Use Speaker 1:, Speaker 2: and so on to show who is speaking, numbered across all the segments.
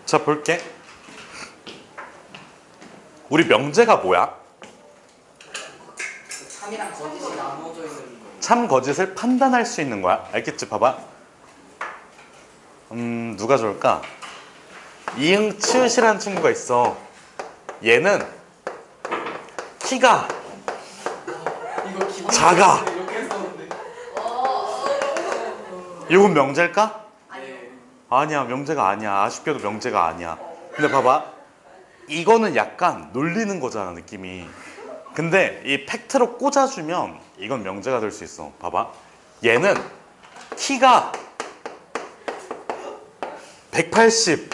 Speaker 1: 자, 볼게. 우리 명제가 뭐야?
Speaker 2: 참이랑 거짓이 나눠져 있는 거.
Speaker 1: 참 거짓을 판단할 수 있는 거야. 알겠지? 봐봐. 누가 좋을까? 이응 치읓이라는 친구가 있어. 얘는 키가
Speaker 2: 이거 기본
Speaker 1: 작아.
Speaker 2: 이렇게 했었는데.
Speaker 1: 이건 명제일까?
Speaker 2: 네.
Speaker 1: 아니야, 명제가 아니야. 아쉽게도 명제가 아니야. 근데 봐봐. 이거는 약간 놀리는 거잖아, 느낌이. 근데 이 팩트로 꽂아주면 이건 명제가 될 수 있어. 봐봐. 얘는 키가 180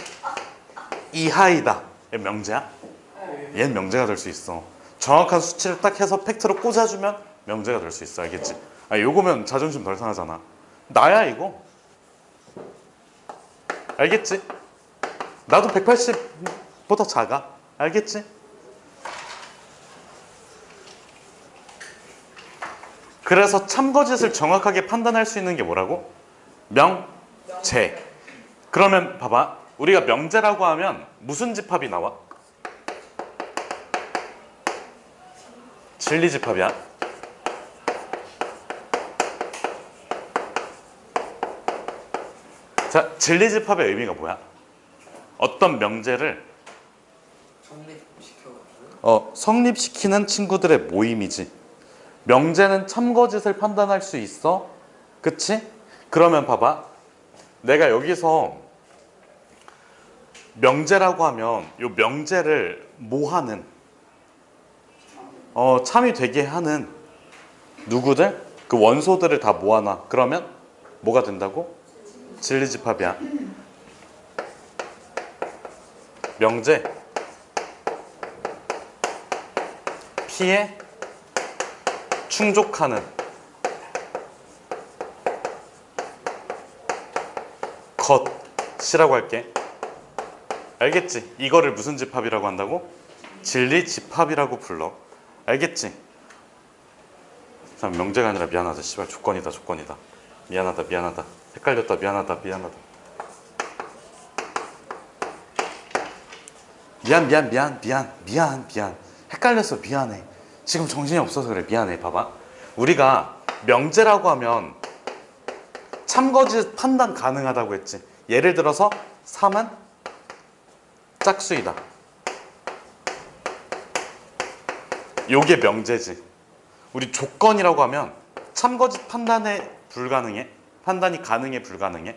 Speaker 1: 이하이다. 얘 명제야? 얘는 명제가 될 수 있어. 정확한 수치를 딱 해서 팩트로 꽂아주면 명제가 될 수 있어. 알겠지? 아, 요거면 자존심 덜 상하잖아. 나야 이거. 알겠지? 나도 180보다 작아. 알겠지? 그래서 참거짓을 정확하게 판단할 수 있는 게 뭐라고? 명제. 그러면 봐봐. 우리가 명제라고 하면 무슨 집합이 나와? 진리집합이야. 자, 진리집합의 의미가 뭐야? 어떤 명제를
Speaker 2: 성립시켜가지고.
Speaker 1: 성립시키는 친구들의 모임이지. 명제는 참거짓을 판단할 수 있어. 그치? 그러면 봐봐. 내가 여기서 명제라고 하면 이 명제를 뭐 하는? 참이 되게 하는 누구들? 그 원소들을 다 모아놔. 그러면 뭐가 된다고? 진리집합이야. 명제 P에 충족하는 것이라고 할게. 알겠지? 이거를 무슨 집합이라고 한다고? 진리집합이라고 불러. 알겠지? 참, 명제가 아니라 미안하다. 씨발, 조건이다. 조건이다. 미안하다. 헷갈렸다. 미안하다. 미안. 헷갈렸어. 미안해. 지금 정신이 없어서 그래. 미안해. 봐봐. 우리가 명제라고 하면 참거짓 판단 가능하다고 했지. 예를 들어서 3은 짝수이다. 요게 명제지. 우리 조건이라고 하면 참거짓 판단에 불가능해? 판단이 가능해? 불가능해?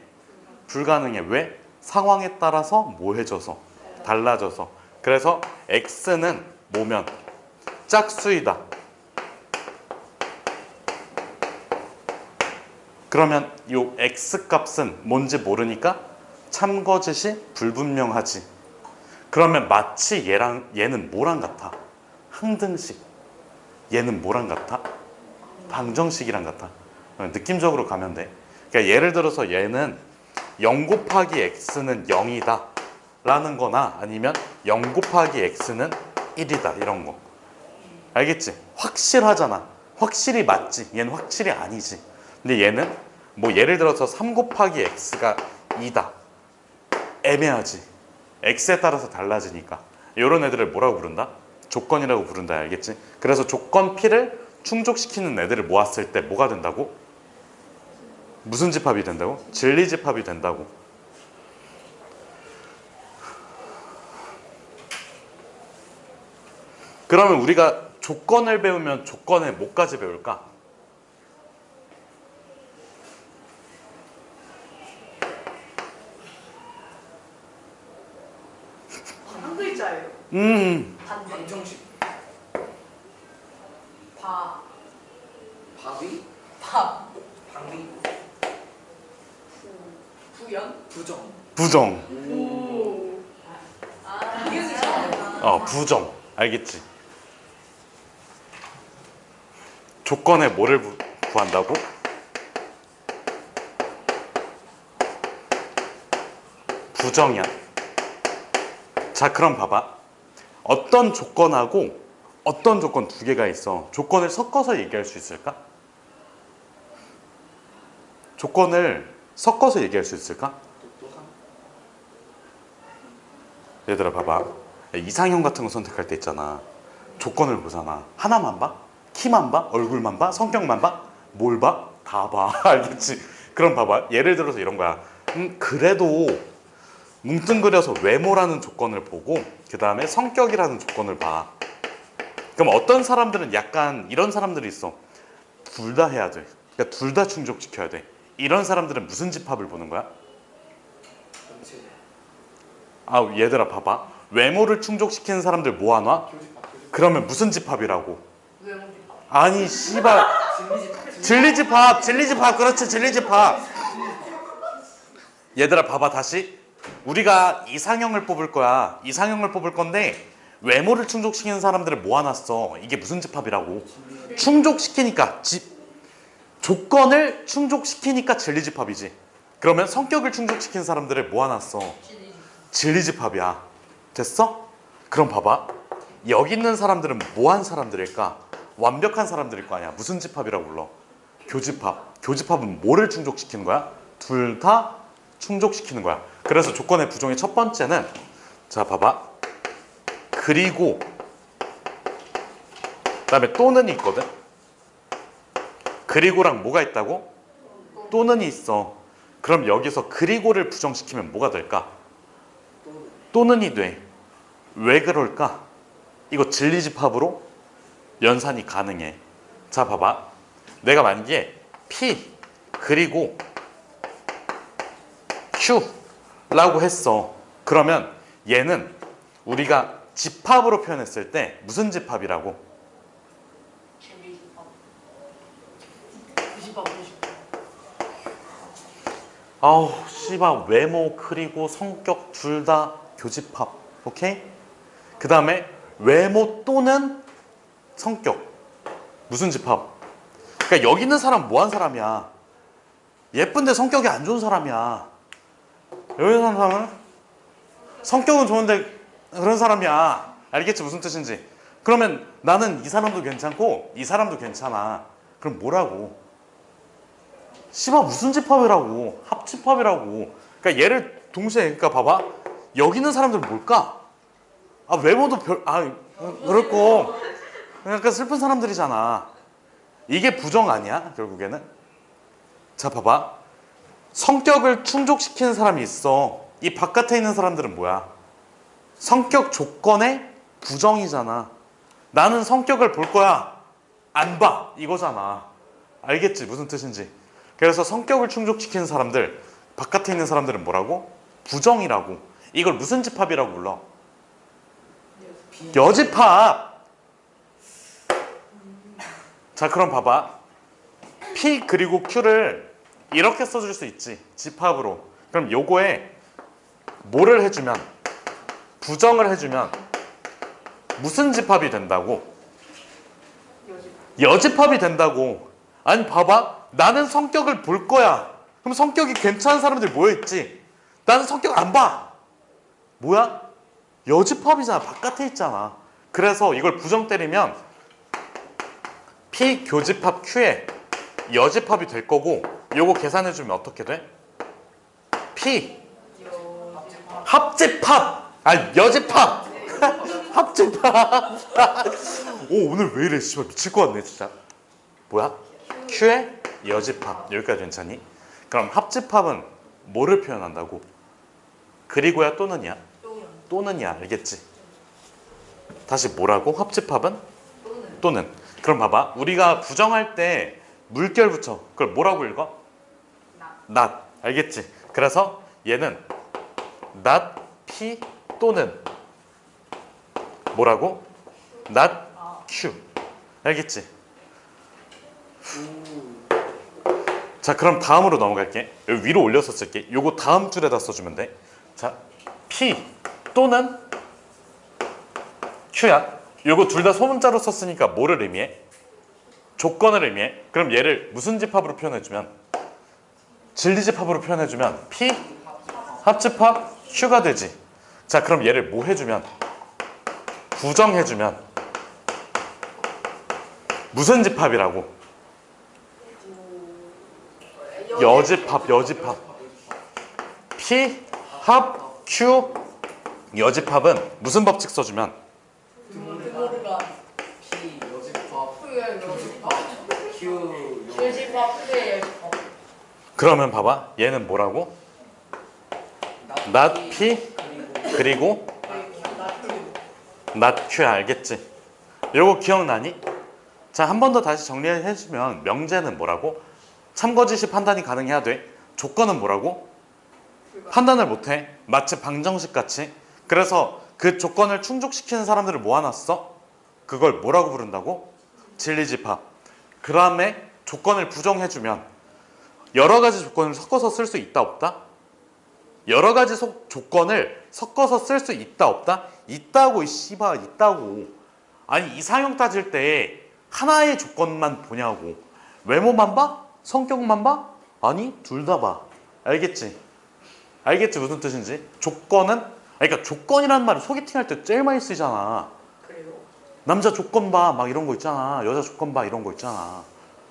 Speaker 1: 불가능해. 왜? 상황에 따라서 뭐해져서? 달라져서. 그래서 x는 뭐면? 짝수이다. 그러면 요 x 값은 뭔지 모르니까 참거짓이 불분명하지. 그러면 마치 얘는 뭐랑 같아? 항등식. 얘는 뭐랑 같아? 방정식이랑 같아. 느낌적으로 가면 돼. 그러니까 예를 들어서 얘는 0 곱하기 x는 0이다 라는 거나 아니면 0 곱하기 x는 1이다 이런 거. 알겠지? 확실하잖아. 확실히 맞지. 얘는 확실히 아니지. 근데 얘는 뭐 예를 들어서 3 곱하기 x가 2다. 애매하지. x에 따라서 달라지니까. 이런 애들을 뭐라고 부른다? 조건이라고 부른다. 알겠지? 그래서 조건 P를 충족시키는 애들을 모았을 때 뭐가 된다고? 무슨 집합이 된다고? 진리집합이 된다고. 그러면 우리가 조건을 배우면 조건의 뭐까지 배울까?
Speaker 3: 한 글자예요. 반대.
Speaker 2: 방정식. 바위. 방위.
Speaker 3: 부연.
Speaker 2: 부정.
Speaker 1: 부정.
Speaker 3: 오. 이게 잘한다.
Speaker 1: 부정. 알겠지? 조건에 뭐를 구한다고? 부정이야. 자, 그럼 봐봐. 어떤 조건하고 어떤 조건 두 개가 있어. 조건을 섞어서 얘기할 수 있을까? 조건을 섞어서 얘기할 수 있을까? 얘들아 봐봐. 이상형 같은 거 선택할 때 있잖아. 조건을 보잖아. 하나만 봐? 키만 봐? 얼굴만 봐? 성격만 봐? 뭘 봐? 다 봐. 알겠지? 그럼 봐봐. 예를 들어서 이런 거야. 그래도 뭉뚱그려서 외모라는 조건을 보고 그 다음에 성격이라는 조건을 봐. 그럼 어떤 사람들은 약간 이런 사람들이 있어. 둘 다 해야 돼. 그러니까 둘 다 충족시켜야 돼. 이런 사람들은 무슨 집합을 보는 거야?
Speaker 2: 전체.
Speaker 1: 아 얘들아 봐봐. 외모를 충족시키는 사람들 모아놔?
Speaker 2: 교집합, 교집합.
Speaker 1: 그러면 무슨 집합이라고?
Speaker 3: 외모집합.
Speaker 1: 아니 씨발 진리집합 진리집합 그렇지 진리집합. 얘들아 봐봐 다시. 우리가 이상형을 뽑을 거야. 이상형을 뽑을 건데 외모를 충족시키는 사람들을 모아놨어. 이게 무슨 집합이라고? 충족시키니까 조건을 충족시키니까 진리집합이지. 그러면 성격을 충족시키는 사람들을 모아놨어. 진리집합이야. 됐어? 그럼 봐봐. 여기 있는 사람들은 뭐한 사람들일까? 완벽한 사람들일 거 아니야. 무슨 집합이라고 불러? 교집합. 교집합은 뭐를 충족시키는 거야? 둘 다 충족시키는 거야. 그래서 조건의 부정의 첫 번째는 자 봐봐. 그리고 그다음에 또는이 있거든. 그리고랑 뭐가 있다고? 또는이 있어. 그럼 여기서 그리고를 부정시키면 뭐가 될까? 또는이 돼. 왜 그럴까? 이거 진리집합으로 연산이 가능해. 자 봐봐. 내가 만약에 P 그리고 Q라고 했어. 그러면 얘는 우리가 집합으로 표현했을 때 무슨 집합이라고?
Speaker 3: 진리집합. 90밥 90밥.
Speaker 1: 아우 씨발 외모 그리고 성격 둘 다 교집합. 오케이? 그 다음에 외모 또는 성격 무슨 집합? 그러니까 여기 있는 사람 뭐한 사람이야? 예쁜데 성격이 안 좋은 사람이야. 여기 있는 사람은 성격은 좋은데 그런 사람이야. 알겠지 무슨 뜻인지? 그러면 나는 이 사람도 괜찮고 이 사람도 괜찮아. 그럼 뭐라고? 씨발 무슨 집합이라고? 합집합이라고. 그러니까 얘를 동시에 그러니까 봐봐. 여기 있는 사람들은 뭘까? 아 외모도 그렇고 그러니까 슬픈 사람들이잖아. 이게 부정 아니야 결국에는? 자 봐봐. 성격을 충족시키는 사람이 있어. 이 바깥에 있는 사람들은 뭐야? 성격 조건의 부정이잖아. 나는 성격을 볼 거야. 안 봐. 이거잖아. 알겠지? 무슨 뜻인지. 그래서 성격을 충족시키는 사람들, 바깥에 있는 사람들은 뭐라고? 부정이라고. 이걸 무슨 집합이라고 불러? 여집합. 자 그럼 봐봐. P 그리고 Q를 이렇게 써줄 수 있지. 집합으로. 그럼 요거에 뭐를 해주면 부정을 해주면 무슨 집합이 된다고? 여집합이 된다고. 아니 봐봐. 나는 성격을 볼 거야. 그럼 성격이 괜찮은 사람들이 모여있지. 나는 성격 안 봐. 뭐야? 여집합이잖아. 바깥에 있잖아. 그래서 이걸 부정 때리면 P 교집합 Q에 여집합이 될 거고 요거 계산해주면 어떻게 돼? P 합집합. 아니 여집합. 합집합. 오 오늘 왜 이래 씨발 미칠 것 같네 진짜. 뭐야? Q의 여집합. 여기까지 괜찮니? 그럼 합집합은 뭐를 표현한다고? 그리고야 또는이야? 또는이야. 알겠지? 다시 뭐라고? 합집합은? 또는. 그럼 봐봐. 우리가 부정할 때 물결 붙여. 그걸 뭐라고 읽어? not. 알겠지? 그래서 얘는 not P 또는 뭐라고? not Q. 알겠지? 자 그럼 다음으로 넘어갈게. 여기 위로 올려서 쓸게. 요거 다음 줄에다 써주면 돼. 자 P 또는 Q야. 요거 둘 다 소문자로 썼으니까 뭐를 의미해? 조건을 의미해. 그럼 얘를 무슨 집합으로 표현해주면? 진리집합으로 표현해주면 P 합집합 Q가 되지. 자 그럼 얘를 뭐 해주면? 부정해주면 무슨 집합이라고? 여집합. 여집합. P 합 Q 여집합은 무슨 법칙 써주면?
Speaker 3: 드모르가
Speaker 2: P 여집합
Speaker 3: Q의 여집합
Speaker 2: Q
Speaker 3: 여집합 Q의 여집합.
Speaker 1: 그러면 봐봐. 얘는 뭐라고? not P 그리고 not Q 알겠지? 요거 기억나니? 자, 한 번 더 다시 정리해주면 명제는 뭐라고? 참거지시 판단이 가능해야 돼. 조건은 뭐라고? 판단을 못해. 마치 방정식 같이. 그래서 그 조건을 충족시키는 사람들을 모아놨어. 그걸 뭐라고 부른다고? 진리집합. 그 다음에 조건을 부정해주면 여러 가지 조건을 섞어서 쓸 수 있다 없다? 여러 가지 조건을 섞어서 쓸 수 있다 없다? 있다고 이 씨바 있다고. 아니 이상형 따질 때 하나의 조건만 보냐고. 외모만 봐? 성격만 봐? 아니 둘 다 봐. 알겠지? 알겠지 무슨 뜻인지? 조건은 그러니까 조건이라는 말을 소개팅 할 때 제일 많이 쓰잖아.
Speaker 3: 그래요?
Speaker 1: 남자 조건 봐 막 이런 거 있잖아. 여자 조건 봐 이런 거 있잖아.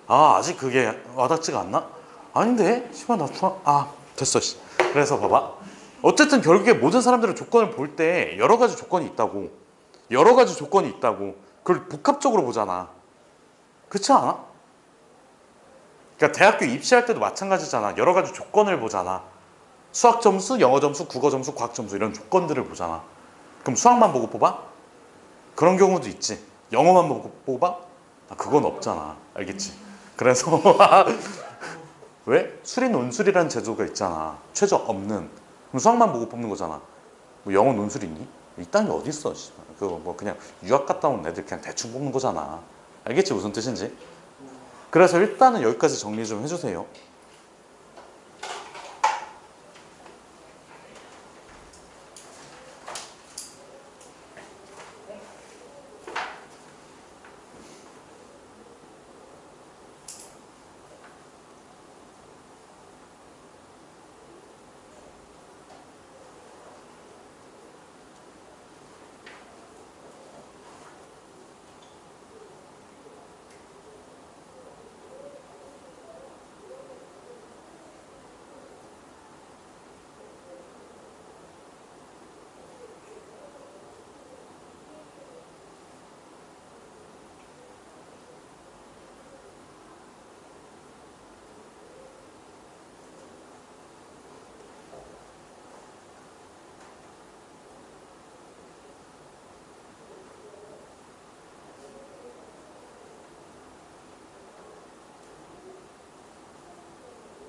Speaker 1: 아 아직 그게 와닿지가 않나? 아닌데? 씨발 나 됐어 씨. 그래서 봐봐. 어쨌든 결국에 모든 사람들은 조건을 볼 때 여러 가지 조건이 있다고. 여러 가지 조건이 있다고. 그걸 복합적으로 보잖아. 그렇지 않아? 그러니까 대학교 입시할 때도 마찬가지잖아. 여러 가지 조건을 보잖아. 수학 점수, 영어 점수, 국어 점수, 과학 점수 이런 조건들을 보잖아. 그럼 수학만 보고 뽑아? 그런 경우도 있지. 영어만 보고 뽑아? 그건 없잖아. 알겠지? 그래서 왜? 수리 논술이라는 제도가 있잖아. 최저 없는. 그럼 수학만 보고 뽑는 거잖아. 뭐 영어 논술 있니? 이딴 게 어디 있어? 그거 뭐 그냥 유학 갔다 온 애들 그냥 대충 뽑는 거잖아. 알겠지 무슨 뜻인지? 그래서 일단은 여기까지 정리 좀 해주세요.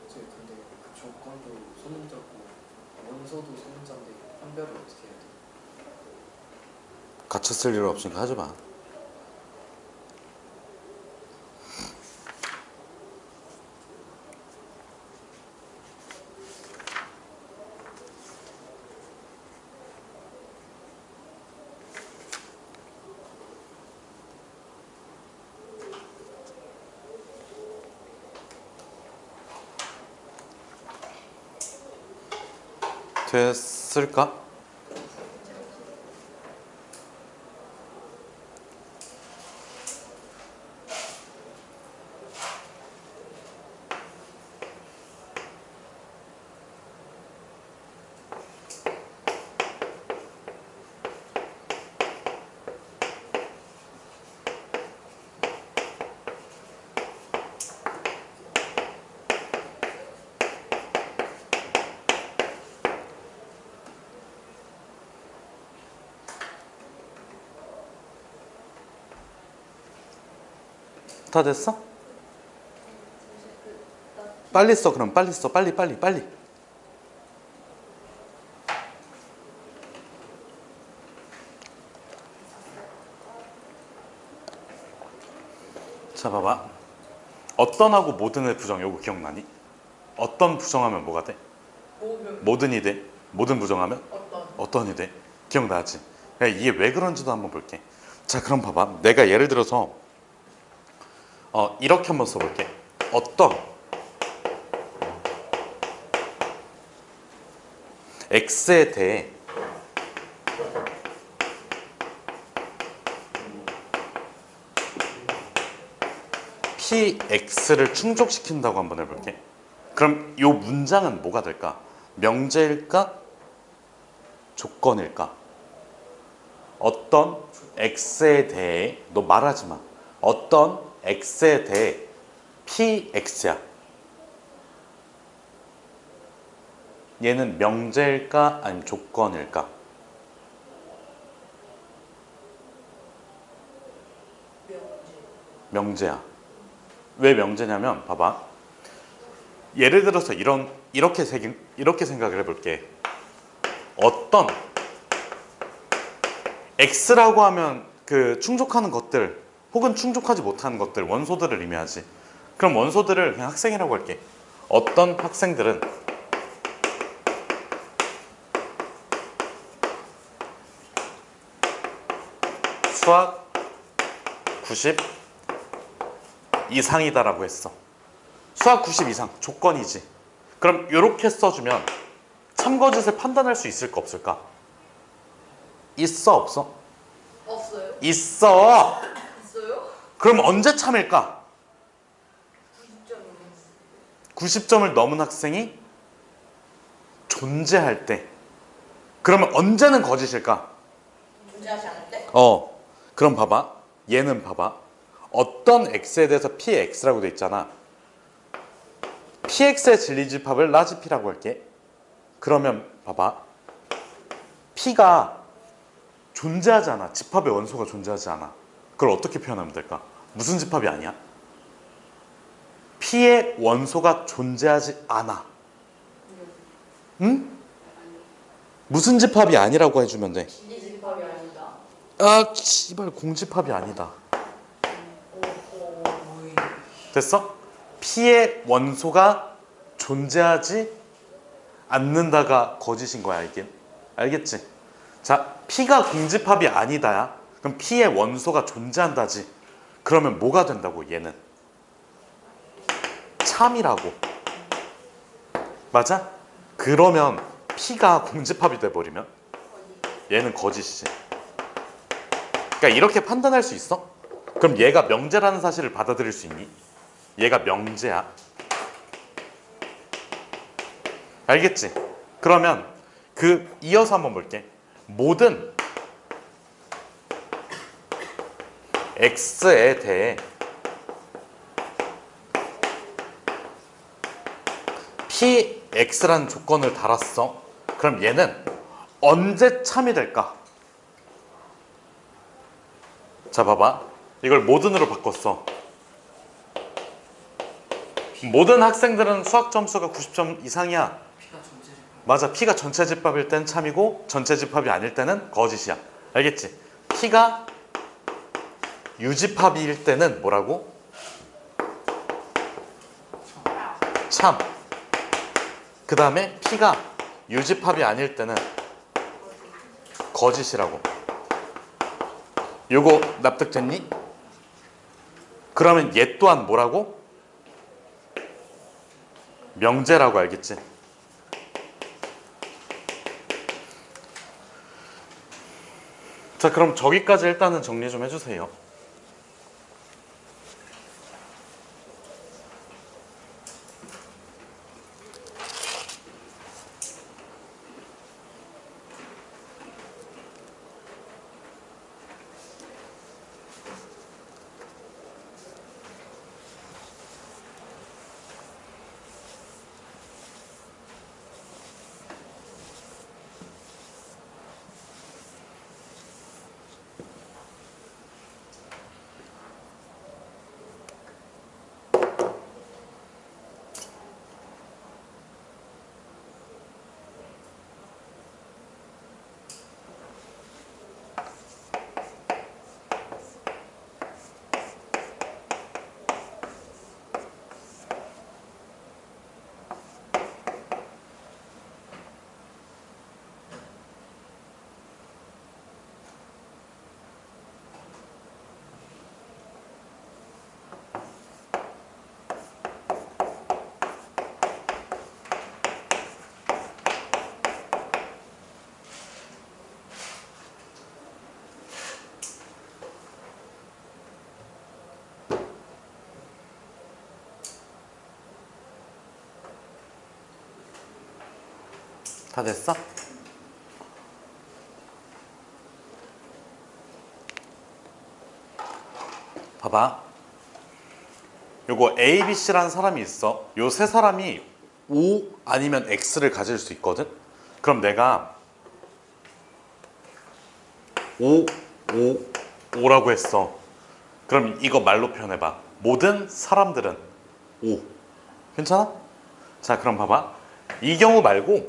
Speaker 2: 근데 그 조건도 소문자고 원소도 소문자인데 판별을 어떻게 해야 돼?
Speaker 1: 갇혔을 일 없으니까 하지 마. 됐을까? 다 됐어? 빨리 써 그럼 빨리 써 빨리. 자 봐봐. 어떤하고 모든의 부정 요거 기억나니? 어떤 부정하면 뭐가 돼? 모든이 돼. 모든 부정하면 어떤이 돼. 기억나지? 이게 왜 그런지도 한번 볼게. 자 그럼 봐봐. 내가 예를 들어서 이렇게 한번 써볼게. 어떤 x에 대해 px를 충족시킨다고 한번 해볼게. 그럼 이 문장은 뭐가 될까? 명제일까? 조건일까? 어떤 x에 대해 너 말하지 마. 어떤 x에 대해 px야. 얘는 명제일까 아니면 조건일까? 명제야. 왜 명제냐면 봐봐. 예를 들어서 이렇게 생각을 해볼게. 어떤 x라고 하면 그 충족하는 것들 혹은 충족하지 못하는 것들 원소들을 의미하지. 그럼 원소들을 그냥 학생이라고 할게. 어떤 학생들은 수학 90 이상이다라고 했어. 수학 90 이상 조건이지. 그럼 이렇게 써주면 참거짓을 판단할 수 있을까 없을까? 있어 없어?
Speaker 3: 없어요?
Speaker 1: 있어.
Speaker 3: 있어요?
Speaker 1: 그럼 언제 참일까?
Speaker 3: 90점이요.
Speaker 1: 90점을 넘은 학생이 존재할 때. 그러면 언제는 거짓일까?
Speaker 3: 존재하지 않을 때?
Speaker 1: 그럼 봐봐. 얘는 봐봐. 어떤 x에 대해서 px라고 돼 있잖아. px의 진리집합을 라지 p라고 할게. 그러면 봐봐. p가 존재하지 않아. 집합의 원소가 존재하지 않아. 그걸 어떻게 표현하면 될까? 무슨 집합이 아니야? p의 원소가 존재하지 않아. 응? 무슨 집합이 아니라고 해주면 돼.
Speaker 3: 진리집합이 아니다.
Speaker 1: 아, 씨발 공집합이 아니다. 됐어? p의 원소가 존재하지 않는다가 거짓인 거야, 이게. 알겠지? 자, p가 공집합이 아니다야. 그럼 p의 원소가 존재한다지. 그러면 뭐가 된다고, 얘는? 참이라고. 맞아? 그러면 p가 공집합이 돼버리면 얘는 거짓이지. 그러니까 이렇게 판단할 수 있어? 그럼 얘가 명제라는 사실을 받아들일 수 있니? 얘가 명제야. 알겠지? 그러면 이어서 한번 볼게. 모든 x에 대해 px라는 조건을 달았어. 그럼 얘는 언제 참이 될까? 자, 봐봐. 이걸 모든으로 바꿨어. 모든 학생들은 수학 점수가 90점 이상이야.
Speaker 2: 피가 존재를
Speaker 1: 맞아. p가 전체 집합일 땐 참이고 전체 집합이 아닐 때는 거짓이야. 알겠지? p가 유집합일 때는 뭐라고? 참. 그 다음에 p가 유집합이 아닐 때는 거짓이라고. 요거 납득됐니? 그러면 얘 또한 뭐라고? 명제라고. 알겠지? 자, 그럼 저기까지 일단은 정리 좀 해주세요. 다 됐어? 봐봐. 요거 A, B, C라는 사람이 있어. 요 세 사람이 O 아니면 X를 가질 수 있거든. 그럼 내가 O, O라고 했어. 그럼 이거 말로 표현해봐. 모든 사람들은 O. 괜찮아? 자, 그럼 봐봐. 이 경우 말고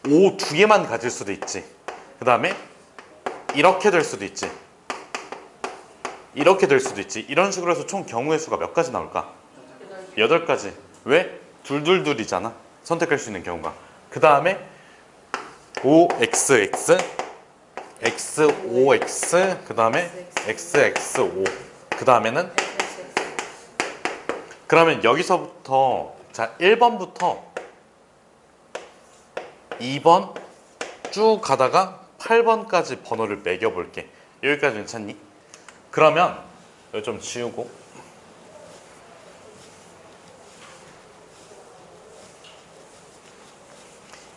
Speaker 1: O 두 개만 가질 수도 있지. 그 다음에 이렇게 될 수도 있지. 이렇게 될 수도 있지. 이런 식으로 해서 총 경우의 수가 몇 가지 나올까? 8가지. 왜? 둘둘둘이잖아. 선택할 수 있는 경우가. 그 다음에 OXX, XOX, 그 다음에 XXO. 그 다음에는 그러면 여기서부터 자 1번부터 2번 쭉 가다가 8번까지 번호를 매겨볼게. 여기까지 괜찮니? 그러면 여기 좀 지우고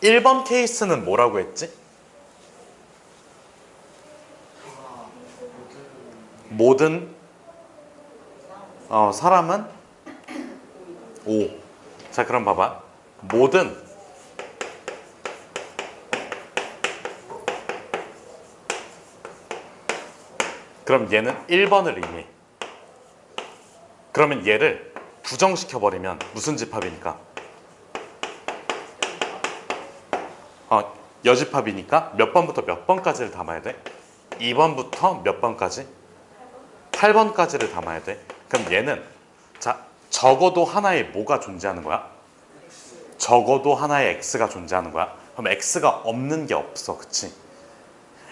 Speaker 1: 1번 케이스는 뭐라고 했지? 모든 사람은 O. 자, 그럼 봐봐. 모든 그럼 얘는 1번을 의미해. 그러면 얘를 부정시켜버리면 무슨 집합이니까? 여집합이니까 몇 번부터 몇 번까지를 담아야 돼? 2번부터 몇 번까지? 8번까지를 담아야 돼. 그럼 얘는 자 적어도 하나의 뭐가 존재하는 거야? 적어도 하나의 X가 존재하는 거야. 그럼 X가 없는 게 없어. 그치?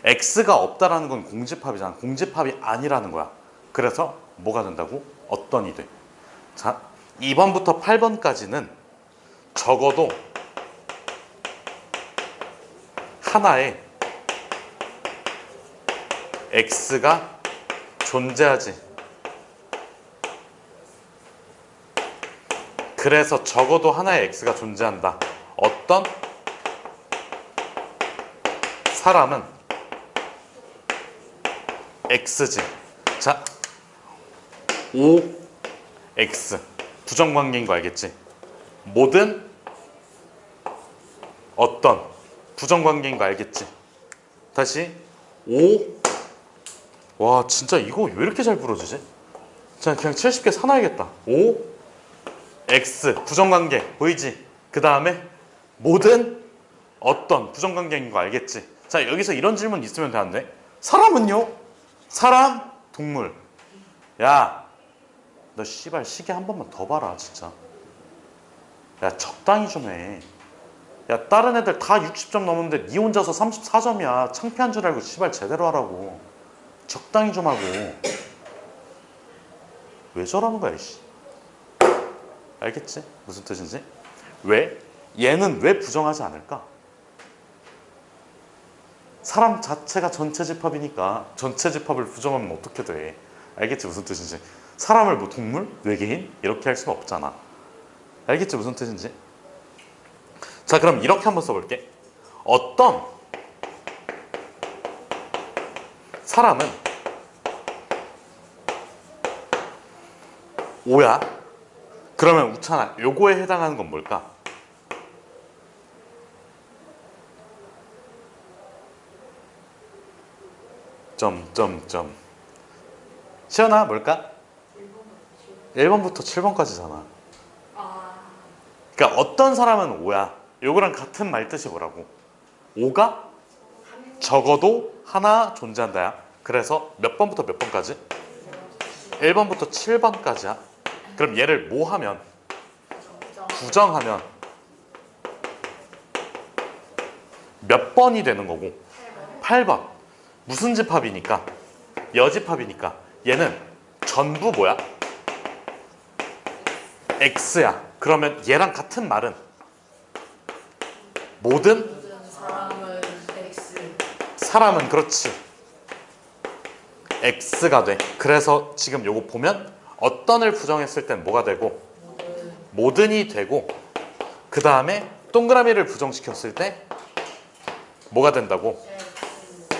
Speaker 1: X가 없다라는 건 공집합이잖아. 공집합이 아니라는 거야. 그래서 뭐가 된다고? 어떤이 돼. 자, 2번부터 8번까지는 적어도 하나의 X가 존재하지. 그래서 적어도 하나의 X가 존재한다. 어떤 사람은 X지. 자, OX 부정관계인 거 알겠지? 모든 어떤 부정관계인 거 알겠지? 다시 와 진짜 이거 왜 이렇게 잘 부러지지? 그냥 70개 사놔야겠다. X 부정관계 보이지? 그 다음에 모든 어떤 부정관계인 거 알겠지? 자 여기서 이런 질문 있으면 되는데 사람은요? 사람, 동물. 야, 너 씨발 시계 한 번만 더 봐라 진짜. 야 적당히 좀 해. 야 다른 애들 다 60점 넘었는데 니 혼자서 34점이야. 창피한 줄 알고 씨발 제대로 하라고. 적당히 좀 하고. 왜 저러는 거야 이씨. 알겠지? 무슨 뜻인지? 왜? 얘는 왜 부정하지 않을까? 사람 자체가 전체 집합이니까 전체 집합을 부정하면 어떻게 돼? 알겠지? 무슨 뜻인지? 사람을 뭐 동물? 외계인? 이렇게 할 수는 없잖아. 알겠지? 무슨 뜻인지? 자 그럼 이렇게 한번 써볼게. 어떤 사람은 O야? 그러면 우찬아 요거에 해당하는 건 뭘까? 점점점 시연아 뭘까? 1번부터 7번까지잖아. 그러니까 어떤 사람은 O야. 요거랑 같은 말 뜻이 뭐라고? O가 적어도 하나 존재한다야. 그래서 몇 번부터 몇 번까지? 1번부터 7번까지야. 그럼 얘를 뭐 하면? 부정하면 몇 번이 되는 거고? 8번. 무슨 집합이니까? 여집합이니까 얘는 전부 뭐야? X야. 그러면 얘랑 같은 말은 모든
Speaker 3: 사람은 X.
Speaker 1: 사람은 그렇지 X가 돼. 그래서 지금 요거 보면 어떤을 부정했을 땐 뭐가 되고 모든이 되고 그 다음에 동그라미를 부정시켰을 때 뭐가 된다고?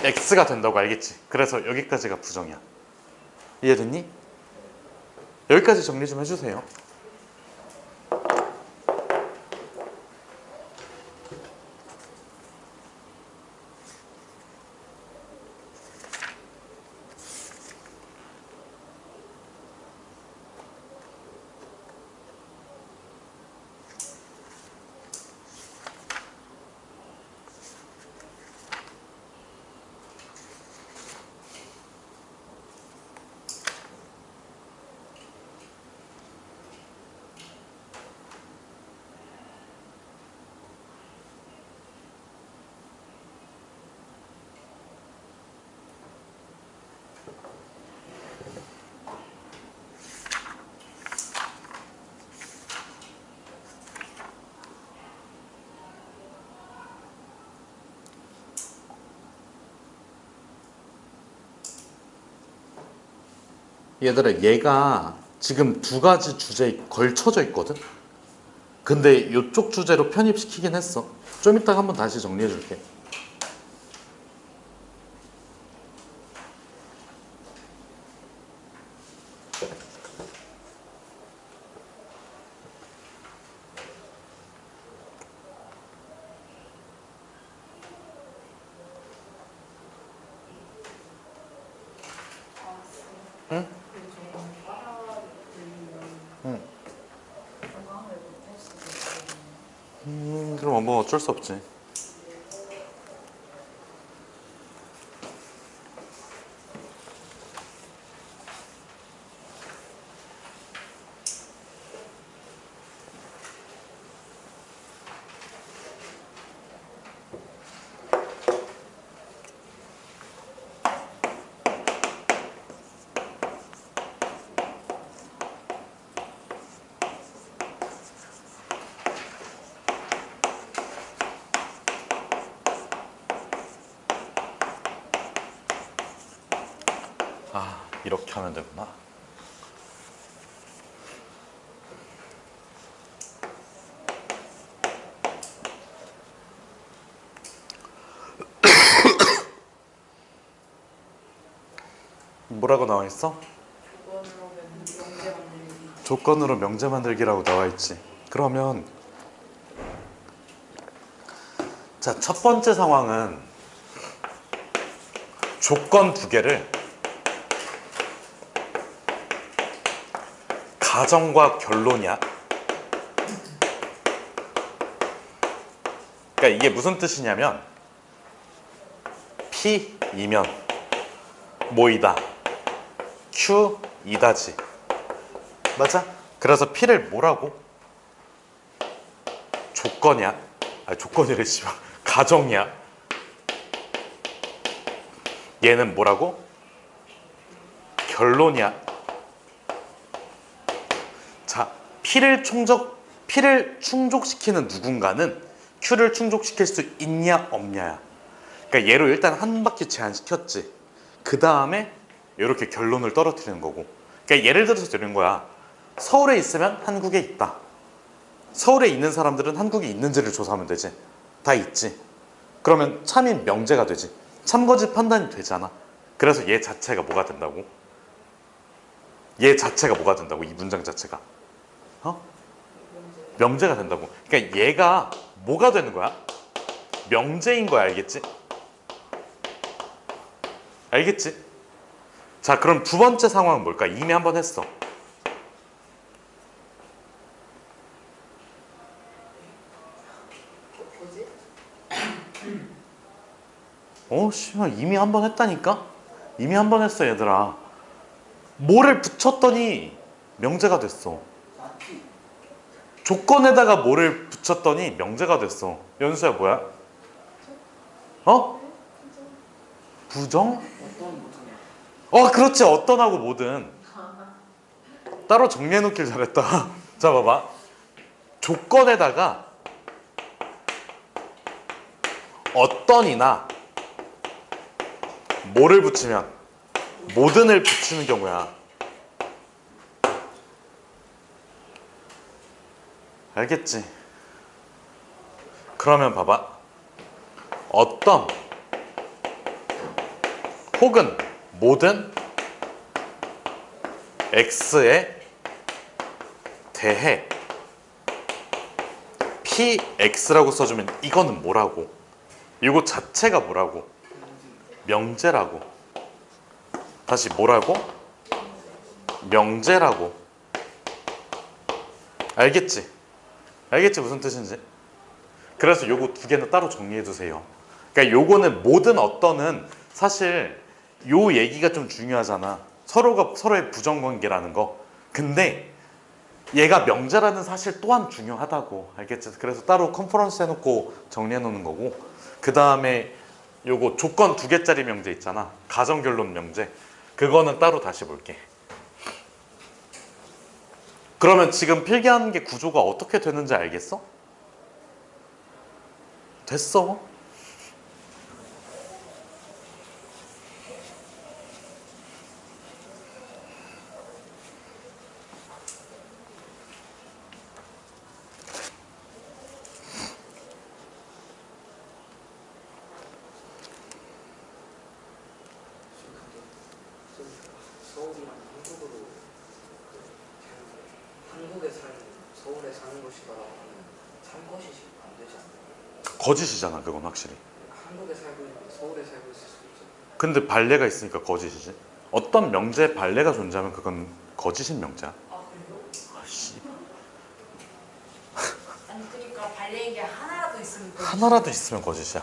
Speaker 1: X가 된다고 알겠지? 그래서 여기까지가 부정이야. 이해됐니? 여기까지 정리 좀 해주세요. 얘들아, 얘가 지금 두 가지 주제에 걸쳐져 있거든? 근데 이쪽 주제로 편입시키긴 했어. 좀 이따가 한번 다시 정리해 줄게. 응? 그럼 뭐 어쩔 수 없지. 아, 이렇게 하면 되구나. 뭐라고 나와 있어? 조건으로 명제 만들기라고 나와 있지. 그러면 자, 첫 번째 상황은 조건 두 개를 가정과 결론이야. 그러니까 이게 무슨 뜻이냐면 P이면 뭐이다? Q이다지. 맞아? 그래서 P를 뭐라고? 조건이야. 아니, 조건이래 씨발. 가정이야. 얘는 뭐라고? 결론이야. 자, P를 충족시키는 누군가는 Q를 충족시킬 수 있냐 없냐야. 그러니까 얘로 일단 한 바퀴 제한시켰지. 그 다음에 이렇게 결론을 떨어뜨리는 거고. 그러니까 예를 들어서 이런 거야. 서울에 있으면 한국에 있다. 서울에 있는 사람들은 한국에 있는지를 조사하면 되지. 다 있지. 그러면 참인 명제가 되지. 참거짓 판단이 되잖아. 그래서 얘 자체가 뭐가 된다고? 얘 자체가 뭐가 된다고? 이 문장 자체가. 명제가 된다고. 그러니까 얘가 뭐가 되는 거야? 명제인 거야. 알겠지? 알겠지? 자, 그럼 두 번째 상황은 뭘까? 이미 한번 했어. 씨발, 이미 한번 했다니까? 이미 한번 했어, 얘들아. 뭐를 붙였더니 명제가 됐어.
Speaker 2: 맞지?
Speaker 1: 조건에다가 뭐를 붙였더니 명제가 됐어. 연수야, 뭐야? 부정?
Speaker 2: 어떤 모습이야?
Speaker 1: 그렇지. 어떤하고 뭐든. 따로 정리해놓길 잘했다. 자, 봐봐. 조건에다가 어떤이나 뭐를 붙이면 모든을 붙이는 경우야. 알겠지? 그러면 봐봐. 어떤 혹은 모든 x의 대해 px라고 써주면 이거는 뭐라고? 이거 자체가 뭐라고? 명제라고. 다시 뭐라고? 명제라고. 알겠지? 알겠지 무슨 뜻인지? 그래서 요거 두 개는 따로 정리해 두세요. 그러니까 요거는 모든 어떤은 사실 요 얘기가 좀 중요하잖아. 서로가 서로의 부정관계라는 거. 근데 얘가 명제라는 사실 또한 중요하다고. 알겠지? 그래서 따로 컨퍼런스 해놓고 정리해 놓는 거고, 그 다음에 요거 조건 2개짜리 명제 있잖아. 가정결론 명제. 그거는 따로 다시 볼게. 그러면 지금 필기하는 게 구조가 어떻게 되는지 알겠어? 됐어.
Speaker 2: 서울이랑 한국으로 한국에 살고 서울에 사는 것이다 참 것이지 안 되지 않나요?
Speaker 1: 거짓이잖아 그건 확실히.
Speaker 2: 한국에 살고 있는데 서울에 살고 있을 수 있죠.
Speaker 1: 근데 발레가 있으니까 거짓이지. 어떤 명제에 발레가 존재하면 그건 거짓인 명제야.
Speaker 3: 아 그래요?
Speaker 1: 아씨.
Speaker 3: 아니 그러니까 발레인 게 하나라도 있으면 또
Speaker 1: 하나라도 있으면 거짓이야.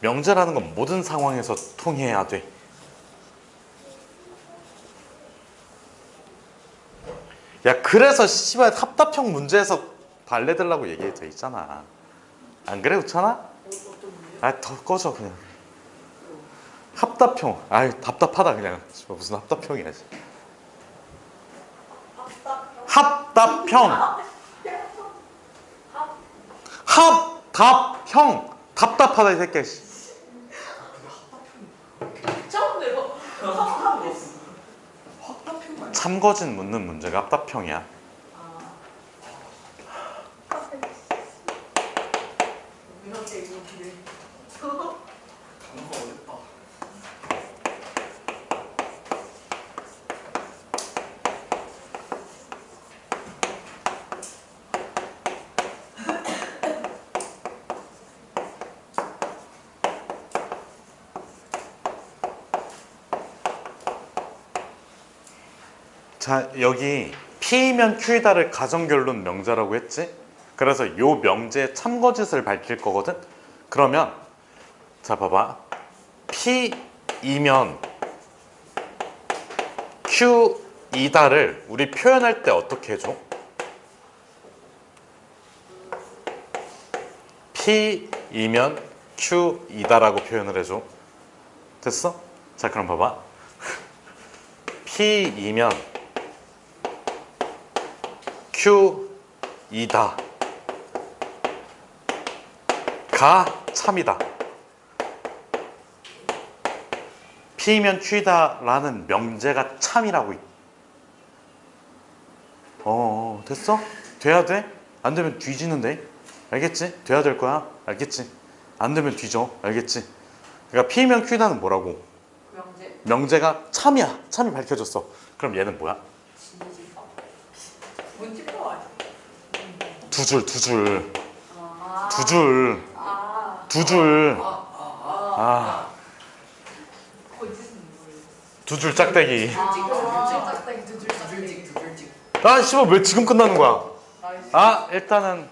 Speaker 1: 명제라는 건 모든 상황에서 통해야 돼. 야 그래서 씨발 합답형 문제에서 발레 들라고 얘기돼 있잖아. 안 그래 우찬아? 아 더 꺼져 그냥. 합답형. 아이 답답하다 그냥. 씨발, 무슨 합답형이야. 합답형. 합답형. 답답하다 이 새끼야.
Speaker 3: 처음 들어.
Speaker 1: 참거진 묻는 문제가 합답형이야.
Speaker 3: 이렇게 이렇게.
Speaker 2: 단어 어렵다.
Speaker 1: 자 여기 P이면 Q이다를 가정결론 명제라고 했지? 그래서 요 명제의 참거짓을 밝힐 거거든? 그러면 자 봐봐. P이면 Q이다를 우리 표현할 때 어떻게 해줘? P이면 Q이다라고 표현을 해줘. 됐어? 자 그럼 봐봐. P이면 Q이다 가 참이다. P면 Q이다 라는 명제가 참이라고. 됐어? 돼야 돼? 안 되면 뒤지는데. 알겠지? 돼야 될 거야. 알겠지? 안 되면 뒤져. 알겠지? 그러니까 P면 Q이다는 뭐라고?
Speaker 3: 명제.
Speaker 1: 명제가 참이야. 참이 밝혀졌어. 그럼 얘는 뭐야?
Speaker 3: 문집도 아니야.
Speaker 1: 두 줄, 두 줄.
Speaker 3: 아.
Speaker 1: 두 줄.
Speaker 3: 아.
Speaker 1: 두 줄.
Speaker 3: 아. 거짓은 뭐예요?
Speaker 1: 두 줄 짝대기.
Speaker 3: 짝짝이 두줄 짝짝이.
Speaker 2: 두줄직 두줄직.
Speaker 1: 아, 씨발, 왜 지금 끝나는 거야?
Speaker 3: 나이스.
Speaker 1: 아, 일단은